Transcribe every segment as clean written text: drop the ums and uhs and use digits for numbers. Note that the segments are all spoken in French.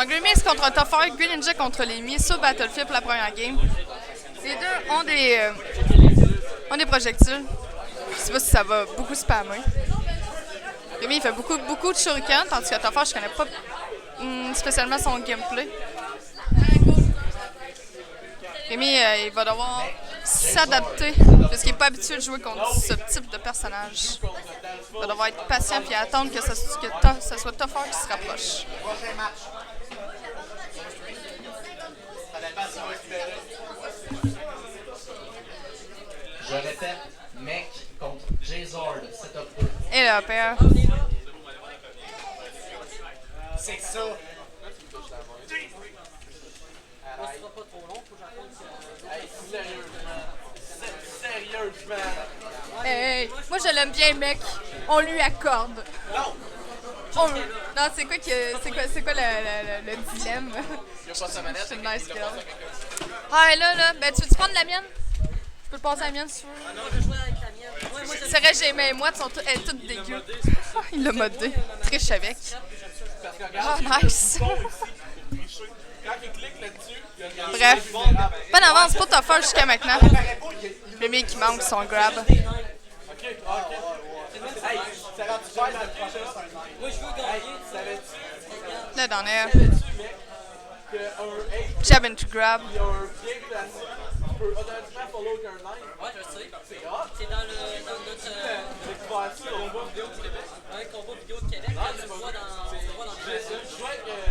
Donc, Remix contre Toffer, Green Ninja contre les Mi sur Battlefield pour la première game. Les deux ont des projectiles. Je sais pas si ça va beaucoup spammer. Rémi, il fait beaucoup de shuriken, tandis que Toffer, je connais pas spécialement son gameplay. Rémi, il va devoir s'adapter, parce qu'il n'est pas habitué de jouer contre ce type de personnage. Il va devoir être patient et attendre que ce soit Toffer qui se rapproche. Je répète, mec contre J-Zord, setup 2. Et le père. C'est ça. Hey, moi je l'aime bien, mec. On lui accorde. Non, c'est quoi le dilemme? Il a pas sa manette. C'est une nice girl. Ah, là, ben tu veux-tu prendre la mienne? Je peux te passer la mienne si tu veux. Ah non, je jouais avec la mienne. C'est vrai, j'ai mes moites elle est toute dégueu. Il l'a modé. Triche avec. Ah, nice. Quand il clique là-dessus, il y a une Bref, bonne avance pour Toffer jusqu'à maintenant. Le mec qui manque son grab. Ok. Hey, ça va tu faire la prochaine? Moi, je veux gagner. Le dernier. Savais-tu, mec, qu'un 8 Jab into grab. il y a un pied placé, tu peux automatiquement follow qu'un 9? Ouais, je sais. C'est hot. C'est dans notre J'ai découvert ça au combat vidéo du Québec. combat vidéo de Québec. Là, tu le vois dans le jeu.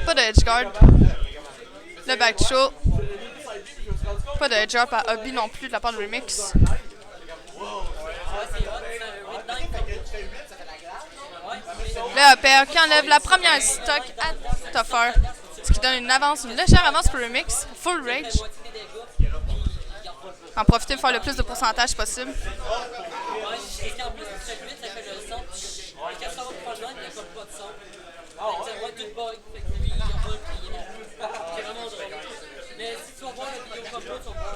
Pas de edge guard. Le back show. Pas de edge drop à Hobby non plus de la part de Remix. Le upper qui enlève la première stock à Toffer. Ce qui donne une légère avance pour Remix. Full rage. En profiter pour faire le plus de pourcentage possible. Et en plus, très vite, ça fait le son. Quand ça va pas loin, il n'y a comme pas de son. Ça va tout bug. Fait que lui, il revole puis il est mort. C'est vraiment drôle. Mais si tu vas voir la vidéo comme ça, tu vas voir.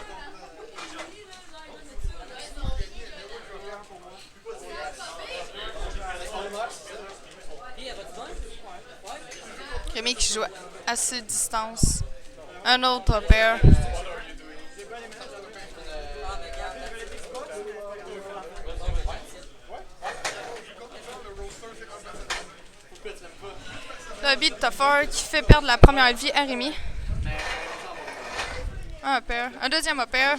Et elle va te donner? Ouais. Rémi qui joue à assez de distance. Un autre upper. Le beat Toffer qui fait perdre la première vie à Rémi. Un upper. Un deuxième upper.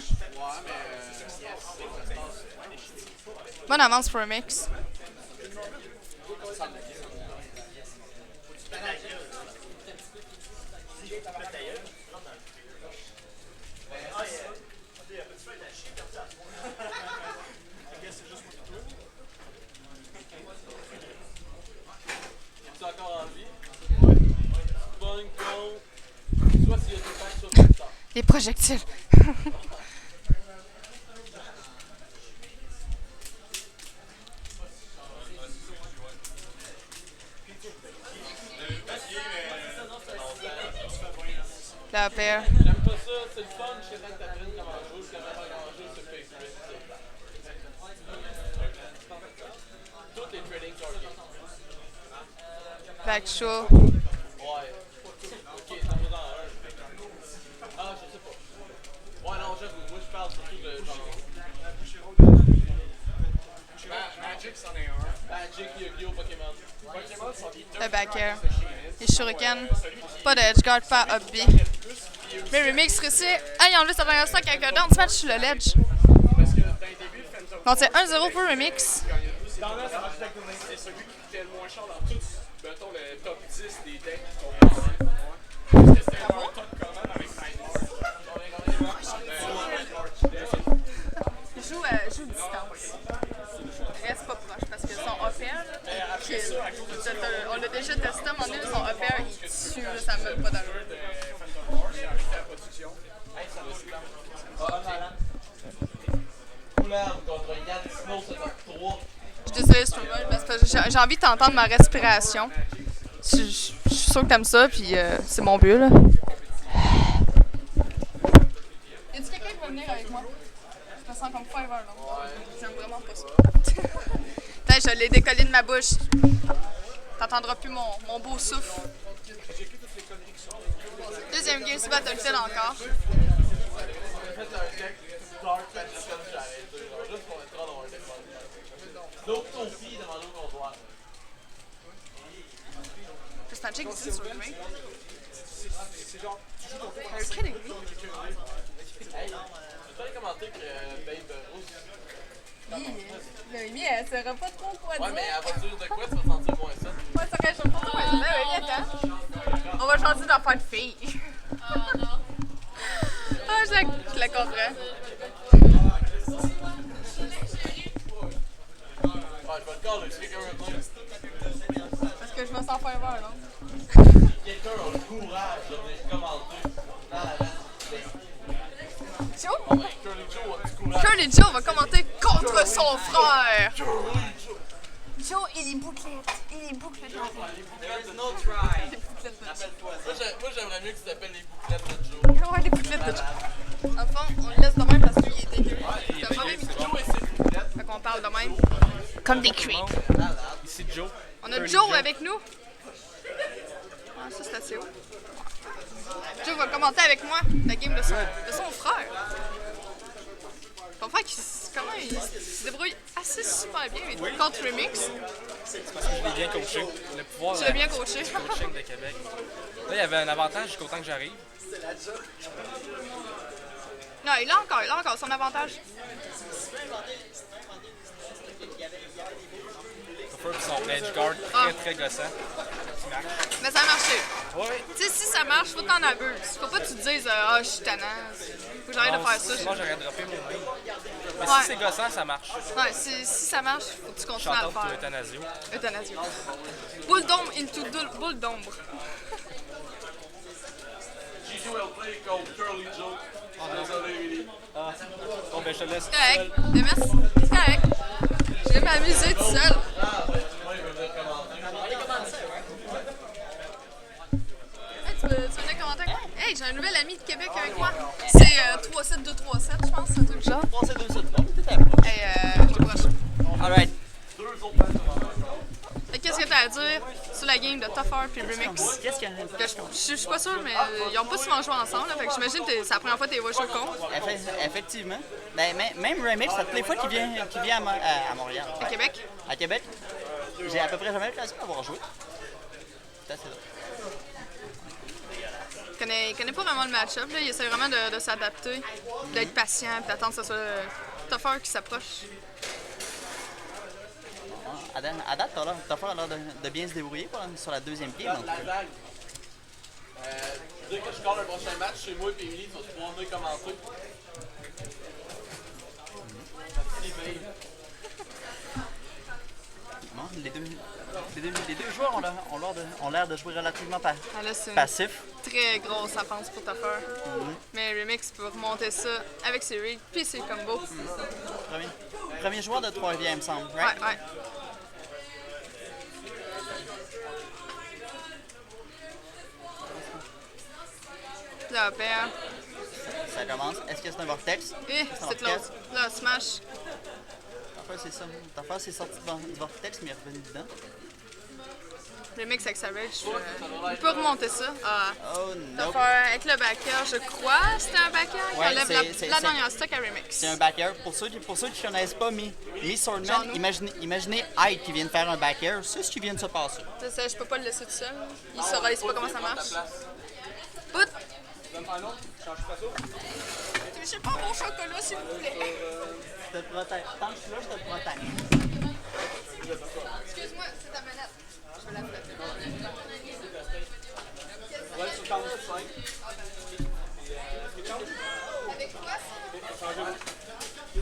Bonne avance pour Remix. Les projectiles. La paire. J'aime pas ça, c'est le fun, je sais pas que t'apprennes comment jouer, jusqu'à faire comment jouer sur Facebook. Toutes les trading cards. Back show. Ouais. Ok, ça me dans un. Ah, je sais pas. Ouais, non, j'avoue, moi je parle surtout de genre. Magic, c'en est un. Magic, Yu-Gi-Oh, Pokémon. Pokémon sont des Le back air. Les shurikens. Pas de edge guard, pas Hobby. Mais Remix réussit à y enlever sa dernière stock avec un down smash sur le ledge. Donc c'est 1-0 pour Remix. dans là, ça marche exactement. C'est celui qui coûtait le moins cher dans tout, mettons, le top 10 des decks qu'on pensait. Parce que c'était un top commun avec Nightmare. Joue distance. Reste pas proche parce que son upper, on l'a déjà testé à un moment donné, son upper il tue, là, ça me met pas d'allure. Contre Yann Snow, c'est top 3. Je suis désolée, Strowman, parce que j'ai envie de t'entendre ma respiration. Je suis sûre que t'aimes ça, puis c'est mon but, là. Y a-tu quelqu'un qui veut venir avec moi? Je me sens comme Fiverr, là. J'aime vraiment pas ça. Putain, je l'ai décollé de ma bouche. T'entendras plus mon beau souffle. Deuxième game sur Battlefield encore. J'ai fait un deck Dark Fantasy comme j'allais dire, genre, juste pour être sûr d'avoir un deck fun. L'autre Sophie demande au comptoir. C'est un check ici sur le main. C'est genre, tu joues ton tour Are you kidding me? Hey, tu peux commenter que Babe Rousse. Noémie, elle saura pas trop quoi Ouais, mais elle va dire de quoi tu vas sentir moins ça. Ouais, ça cache pas trop. Ouais, attends. On va changer d'affaire de fille. Ah, je la comprends. Ouais, je vais le caler, si quelqu'un veut venir. Parce que je me sens pas un verre, non? Quelqu'un a le courage de venir commenter dans la liste. Joe? Curly Joe a du courage. Curly Joe va commenter contre son frère. Curly Joe. Joe et les bouclettes. Et les bouclettes. There's no try. Les bouclettes de Joe. Moi, j'aimerais mieux que ça s'appelle les bouclettes de Joe. Ouais, les bouclettes de Joe. En fond, on le laisse de même parce qu'il est dégueu. C'est un mauvais micro. Joe et ses bouclettes. Fait qu'on parle de même. Comme des creeps. Ici Joe. On a Joe avec nous. Ah, ça, c'est assez haut. Joe va commenter avec moi la game de son frère. Ton frère, comment il se débrouille assez super bien contre Remix. C'est parce que je l'ai bien coaché. Le pouvoir Tu l'as bien coaché. du coaching de Québec. Là, il y avait un avantage jusqu'au temps que j'arrive. Non, il a encore son avantage. Sauf que son edge guard très très gossant. Qui marche. Mais ça a marché. Ouais. Tu sais, si ça marche, faut que t'en abuses. Faut pas que tu te dises, ah, je suis tannant. Faut que j'arrête de faire ça. Sinon, j'aurais droppé mon main. Mais Ouais. si c'est gossant, ça marche. Ouais, si ça marche, faut que tu continues à le J'entends pour faire. Euthanasio. Euthanasio. Boule d'ombre into boule d'ombre. G2 will play contre Curly Joe. Désolé, Willy. Bon, ben, je te laisse. Correct. Mais merci. C'est correct. Je vais m'amuser tout seul. Ah, ben, moi, il veut venir commenter. Hey, tu venais commenter avec moi? Hey, j'ai un nouvel ami de Québec avec moi. C'est 37237, je pense, un truc du genre. 37273, tout à fait. Hey, je t'approche. Alright. Fait que qu'est-ce que t'as à dire sur la game de Tougher puis Remix? Qu'est-ce qu'il y a? Que je suis pas sûre, mais ils ont pas souvent joué ensemble, là, fait que j'imagine que c'est la première fois que tu les vois jouer contre Effectivement. Ben, même Remix, à toutes les fois qu'il vient à Montréal, à Québec. à Québec, j'ai à peu près jamais l'occasion d'avoir joué. C'est assez drôle. Il connaît pas vraiment le match-up, là. Il essaie vraiment de s'adapter, d'être patient, puis d'attendre que ce soit Tougher qui s'approche. À date, t'as l'air de bien se débrouiller sur la deuxième game. Donc. La blague. Dès que je colle un prochain match chez moi et Emily, tu vas pouvoir venir commenter. Bon, les deux joueurs ont l'air de jouer relativement Ah, là, c'est une passif. très grosse avance pour Tougher. Mais Remix peut remonter ça avec ses reads puis ses combos. Premier joueur de 3 il me semble. Ouais, Right? ouais. Là, père. Ça commence. Est-ce que c'est un vortex? C'est l'autre. Là, smash. T'as c'est sorti du vortex, mais il est revenu dedans. Remix avec Savage. Il peut remonter ça. Ah. Oh Ça non. va faire avec le backer, je crois. C'était un backer qui Ouais, enlève c'est- la dernière stock à Remix. C'est un back air. Pour ceux qui ne connaissent pas Miss Genre Swordman, nous. imaginez Hyde qui vient de faire un back air. C'est ce qui vient de se passer. Je sais, je peux pas le laisser tout seul. Il saura, il sait pas comment ça marche. Put! Je sais pas mon chocolat, s'il vous plaît. Je te protège. Tant que je suis là, je te protège. Excuse-moi, c'est ta manette. Je vais la faire. Avec quoi ça?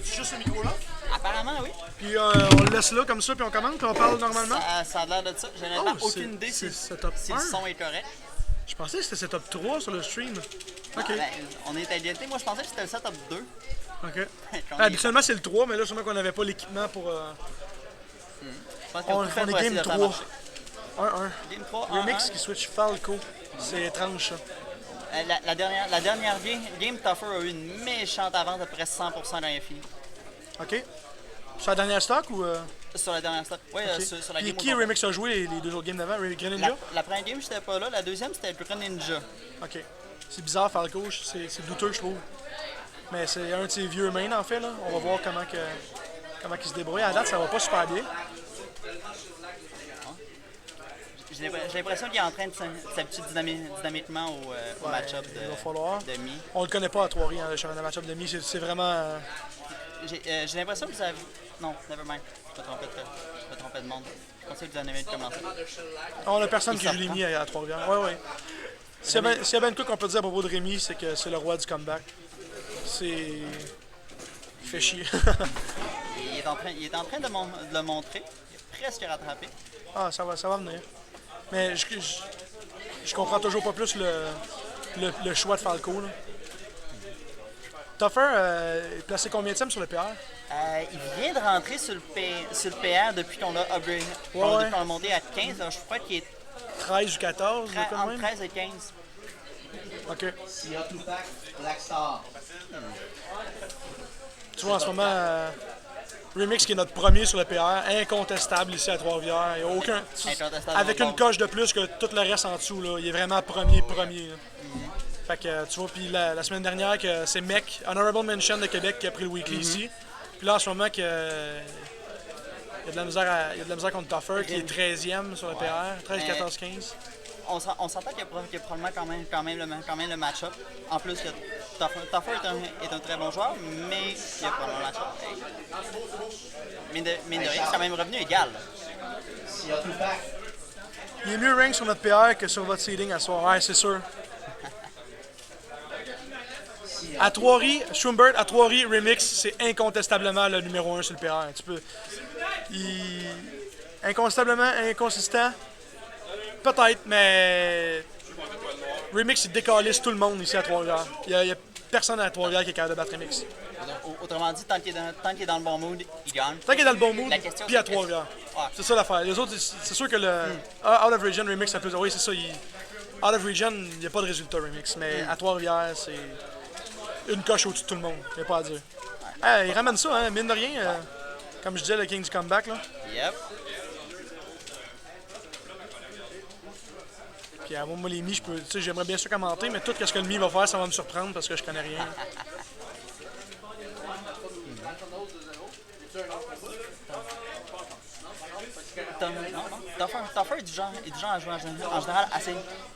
C'est juste ce micro-là. Apparemment, oui. Puis on le laisse là comme ça, puis on commande, puis on parle normalement. Ça a l'air de ça. J'ai honnêtement Oh, aucune idée c'est si setup le 1. son est correct. Je pensais que c'était setup 3 sur le stream. Ok. Ben, on est à égalité. Moi, je pensais que c'était le setup 2. Ok. Qu'on Habituellement, c'est le 3, mais là, sûrement qu'on n'avait pas l'équipement pour. Je pense On, qu'on tout fait on pour est essayer game de faire 3. marcher. 1-1. Game 3, Remix qui switch Falco. C'est étrange, ça. La dernière game, Tougher a eu une méchante avance de près 100% dans les filles. Ok. C'est la dernière stock ou. Sur la dernière stop. Oui, Ok. sur la Puis game. qui Remix a joué les deux autres games d'avant? Greninja? La première game, j'étais pas là. La deuxième, c'était Greninja. Ok. C'est bizarre, Falco. C'est douteux, je trouve. Mais c'est un de ses vieux mains, en fait. Là. On va voir comment il se débrouille. À date, ça va pas super bien. J'ai l'impression qu'il est en train de s'habituer dynamiquement au match-up il va falloir. de Mi. On le connaît pas à Trois-Rivières, hein, le championnat de match-up de mi. C'est vraiment. J'ai l'impression que vous avez... Non, nevermind. Je me trompais de monde. Je pensais que vous en avez commencé. On a personne Il qui joue les mi à Trois-Rivières. Oui, oui. S'il y a bien une chose qu'on peut dire à propos de Rémi, c'est que c'est le roi du comeback. Il fait chier. Il est en train de le montrer. Il est presque rattrapé. Ah, ça va venir. Mais je comprends toujours pas plus le choix de Falco. Là. Tuffer est placé combienième sur le PR? Il vient de rentrer sur le PR depuis qu'on l'a upgrade. Depuis qu'on l'a monté à 15. Alors, je crois qu'il est 13 ou 14, quand entre même? 13 et 15. OK. Black Star. Tu vois, en ce moment, Remix qui est notre premier sur le PR, incontestable ici à Trois-Rivières. Il y a aucun... Incontestable. Avec une coche de plus que tout le reste en dessous, là. Il est vraiment premier. Là. Fait que, tu vois, puis la semaine dernière, que c'est Mec, Honorable Mention de Québec, qui a pris le weekly ici. Puis là, en ce moment, il y a de la misère contre Tuffer, qui est 13e sur le PR, 13, 14, 15. On s'entend qu'il y a probablement quand même le match-up. En plus, que Tuffer est un très bon joueur, mais il y a probablement le match-up. Mine de rien, c'est quand même revenu égal. Il est mieux rank sur notre PR que sur votre seeding à soir. Ouais, c'est sûr. À Trois-Rivières, Schubert, à Trois-Rivières, Remix, c'est incontestablement le numéro 1 sur le PR. Incontestablement inconsistant. Peut-être, mais Remix, il décalisse tout le monde ici à Trois-Rivières. Il n'y a personne à Trois-Rivières qui est capable de battre Remix. Autrement dit, tant qu'il est dans le bon mood, il gagne. Tant qu'il est dans le bon mood, La question, puis à c'est Trois-Rivières. Ouais. C'est ça l'affaire. Les autres, c'est sûr que le Out of Region Remix, ça peut... Oui, c'est ça. Out of Region, il n'y a pas de résultat Remix. Mais à Trois-Rivières, c'est une coche au-dessus de tout le monde. Il n'y a pas à dire. Il ramène ça, hein, mine de rien. Comme je disais, le King du comeback. Là. Yep. Puis moi, les mi, j'aimerais bien ça commenter, mais tout ce que le mi va faire, ça va me surprendre parce que je connais rien. Tuffer est du genre à jouer en général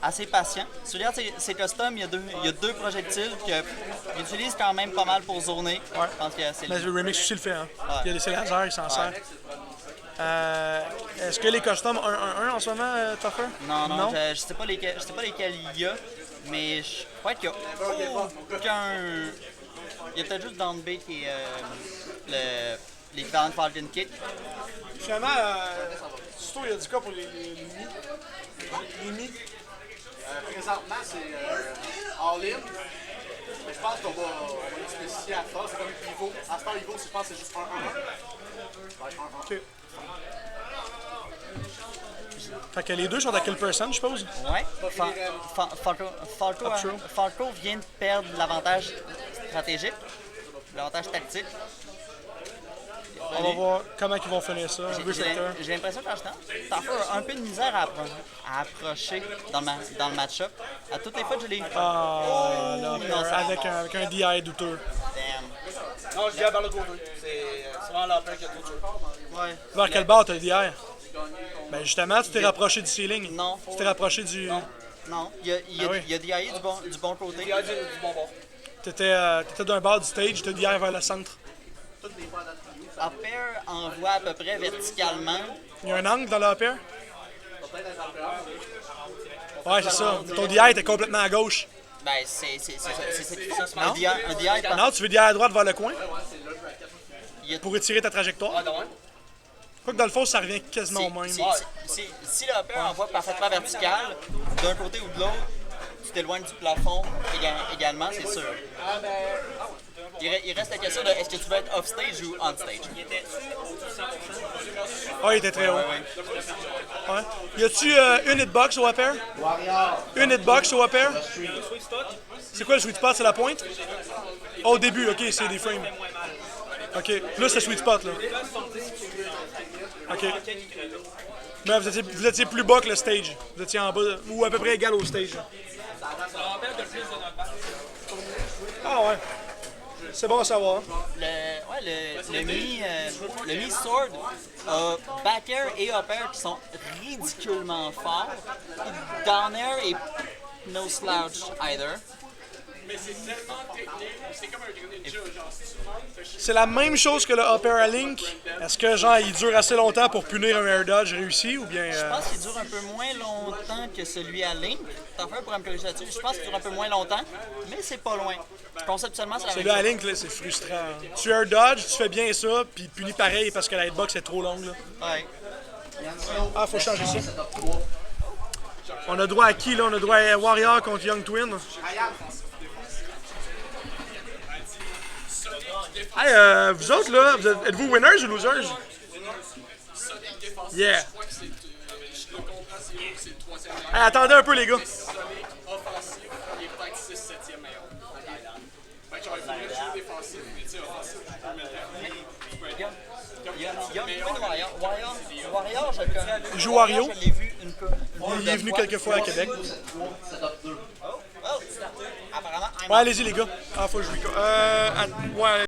assez patient. Si tu regardes ses customs, il y a deux projectiles qu'il utilise quand même pas mal pour zoner. Ouais. Je pense que c'est Mais le Remix aussi le fait. Hein. Ouais. Il y a des lasers, il s'en sert. Est-ce que les customs 1-1-1 en ce moment, Tuffer? Non. Je sais pas lesquels il y a, mais je crois qu'il y a aucun... Il y a peut-être juste Downbait qui est l'équivalent de Falcon Kick. Finalement, surtout, il y a du cas pour les mi. Présentement, c'est all-in. Mais je pense qu'on va le spécifier à ça. C'est comme Evo. À Star Evo, je pense que c'est juste 1-1. Ouais, 1-1. OK. Fait que les deux sont à quelle personne, je suppose? Ouais. Falco vient de perdre l'avantage stratégique, l'avantage tactique. On va voir comment ils vont finir ça. J'ai l'impression qu'en ce temps, Tuffer a un peu de misère à approcher dans le match-up. À toutes les fois que je l'ai... Ah, là, non, ça avec un DI douteux. Damn. Non, je viens vers le côté. C'est vraiment la qui a trop de jeu. Ouais. Vers quel bord t'as le DI? Ben justement, tu t'es rapproché du ceiling. Non. Tu t'es rapproché du... Non, il y a DI du bon côté. Il y a du bon bord. T'étais d'un bord du stage, t'as DI vers le centre. Upper envoie à peu près verticalement. Il y a un angle dans le upper? Ouais, c'est ça. Ton DI était complètement à gauche. Ben, c'est un DI par... Non, tu veux DI à droite vers le coin Il y a- pour étirer ta trajectoire. Ah, non, hein? Quoi que dans le fond, ça revient quasiment au même. Si le upper envoie parfaitement vertical, d'un côté ou de l'autre, tu t'éloignes du plafond également, c'est sûr. Il reste la question de est-ce que tu veux être off-stage ou on-stage? Ah, il était très haut. Ouais. Y a-tu une hitbox au upper? Une hitbox au upper? C'est quoi le sweet spot? C'est la pointe? Au début, ok, c'est des frames. Ok, là c'est sweet spot là. OK. Mais vous étiez plus bas que le stage. Vous étiez en bas, ou à peu près égal au stage. Ah ouais. C'est bon à savoir. Le Mi Sword a back air et up air qui sont ridiculement forts. Down air et no slouch either. Mais c'est tellement technique, c'est comme un Greninja, genre si tu montes, C'est la même chose que le up air à Link. Est-ce que genre il dure assez longtemps pour punir un air dodge réussi ou bien. Je pense qu'il dure un peu moins longtemps que celui à Link. T'en fais un pour améliorer là-dessus. Je pense qu'il dure un peu moins longtemps, mais c'est pas loin. Conceptuellement, c'est la même Celui à chose. Link, là, c'est frustrant. Tu air dodge, tu fais bien ça, puis punis pareil parce que la hitbox est trop longue. Là. Ouais. Ah, faut changer ça. On a droit à qui là? On a droit à Warrior contre Young Twin. Hey, vous autres là, êtes-vous winners ou losers? Sonic défensif, Yeah. je crois que c'est, je le comprends, c'est le troisième meilleur. Hey, attendez un peu les gars. Sonic offensif, il est peut-être 6-7e meilleur. Fait que genre, il faudrait jouer défensif, mais tu sais, offensif, tu peux mettre Warrior, je le connais. Il joue Wario. Je l'ai vu une couple. Il est venu quelques fois à Québec. Apparemment, Ouais, allez-y les gars. Ah, faut que je lui. Ouais.